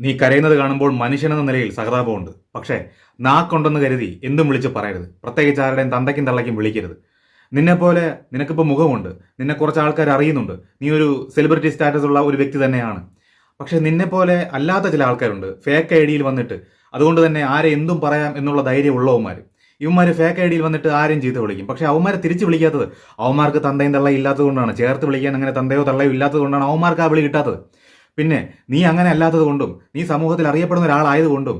നീ കരയുന്നത് കാണുമ്പോൾ മനുഷ്യനെന്ന നിലയിൽ സഹതാപമുണ്ട്. പക്ഷേ നാക്കൊണ്ടെന്ന് കരുതി എന്തും വിളിച്ച് പറയരുത്. പ്രത്യേകിച്ച് ആരുടെയും തന്തയ്ക്കും തള്ളയ്ക്കും വിളിക്കരുത്. നിന്നെപ്പോലെ നിനക്കിപ്പോൾ മുഖമുണ്ട്, നിന്നെ കുറച്ച് ആൾക്കാർ അറിയുന്നുണ്ട്, നീ ഒരു സെലിബ്രിറ്റി സ്റ്റാറ്റസ് ഉള്ള ഒരു വ്യക്തി തന്നെയാണ്. പക്ഷെ നിന്നെപ്പോലെ അല്ലാത്ത ചില ആൾക്കാരുണ്ട്, ഫേക്ക് ഐ ഡിയിൽ വന്നിട്ട്. അതുകൊണ്ട് തന്നെ ആരെ എന്തും പറയാം എന്നുള്ള ധൈര്യം ഉള്ളവന്മാർ. ഇവന്മാർ ഫേക്ക് ഐ ഡിയിൽ വന്നിട്ട് ആരെയും ചീത്ത വിളിക്കും. പക്ഷെ അവന്മാരെ തിരിച്ച് വിളിക്കാത്തത് അവന്മാർക്ക് തന്തയും തള്ളയും ഇല്ലാത്തതുകൊണ്ടാണ്. ചേർത്ത് വിളിക്കാൻ അങ്ങനെ തന്തയോ തള്ളയോ ഇല്ലാത്തതുകൊണ്ടാണ് അവന്മാർക്ക് ആ വിളി കിട്ടാത്തത്. പിന്നെ നീ അങ്ങനെ അല്ലാത്തത് കൊണ്ടും നീ സമൂഹത്തിൽ അറിയപ്പെടുന്ന ഒരാളായതുകൊണ്ടും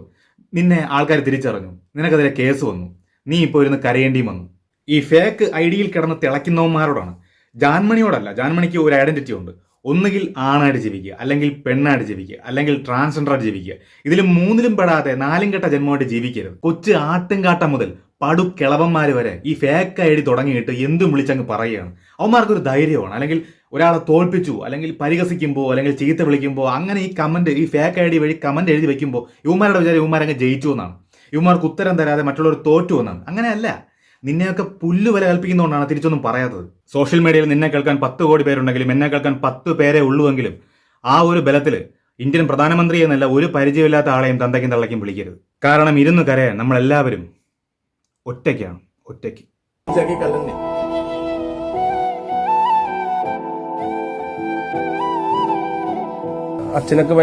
നിന്നെ ആൾക്കാർ തിരിച്ചറിഞ്ഞു, നിനക്കെതിരെ കേസ് വന്നു, നീ ഇപ്പോൾ ഇരുന്ന് കരയേണ്ടിയും വന്നു. ഈ ഫേക്ക് ഐ ഡിയിൽ കിടന്ന് തിളയ്ക്കുന്നവന്മാരോടാണ്. ജാൻമണിയോടല്ല. ജാൻമണിക്ക് ഒരു ഐഡന്റിറ്റി ഉണ്ട്. ഒന്നുകിൽ ആണായിട്ട് ജീവിക്കുക, അല്ലെങ്കിൽ പെണ്ണായിട്ട് ജീവിക്കുക, അല്ലെങ്കിൽ ട്രാൻസ്ജെൻഡറായിട്ട് ജീവിക്കുക. ഇതിലും മൂന്നിലും പെടാതെ നാലും കെട്ട ജന്മമായിട്ട് ജീവിക്കരുത്. കൊച്ചു ആട്ടുംകാട്ടം മുതൽ പടു കിളവന്മാർ വരെ ഈ ഫേക്ക് ഐ ഡി തുടങ്ങിയിട്ട് എന്തും വിളിച്ചങ്ങ് പറയുകയാണ്. അവന്മാർക്കൊരു ധൈര്യമാണ്. അല്ലെങ്കിൽ ഒരാളെ തോൽപ്പിച്ചു, അല്ലെങ്കിൽ പരിഹസിക്കുമ്പോൾ, അല്ലെങ്കിൽ ചീത്ത വിളിക്കുമ്പോൾ, അങ്ങനെ ഈ കമന്റ്, ഈ ഫേക്ക് ഐ ഡി വഴി കമന്റ് എഴുതി വെക്കുമ്പോൾ ഇവന്മാരുടെ വിചാരം ഇവന്മാരങ്ങ് ജയിച്ചു എന്നാണ്. ഇവന്മാർക്ക് ഉത്തരം തരാതെ മറ്റുള്ളവർ തോറ്റു എന്നാണ്. അങ്ങനെയല്ല. നിന്നെയൊക്കെ പുല്ല് വില കൽപ്പിക്കുന്നതുകൊണ്ടാണ് തിരിച്ചൊന്നും പറയാത്തത്. സോഷ്യൽ മീഡിയയിൽ നിന്നെ കേൾക്കാൻ 10 കോടി പേരുണ്ടെങ്കിലും എന്നെ കേൾക്കാൻ 10 പേരെ ഉള്ളുവെങ്കിലും ആ ഒരു ബലത്തിൽ ഇന്ത്യൻ പ്രധാനമന്ത്രി എന്നല്ല ഒരു പരിചയമില്ലാത്ത ആളെയും തന്തയ്ക്കും തള്ളയ്ക്കും വിളിക്കരുത്. കാരണം ഇരുന്ന് കരയാൻ നമ്മളെല്ലാവരും ഒറ്റയ്ക്കാണ്. ഒറ്റയ്ക്ക്. അച്ഛനൊക്കെ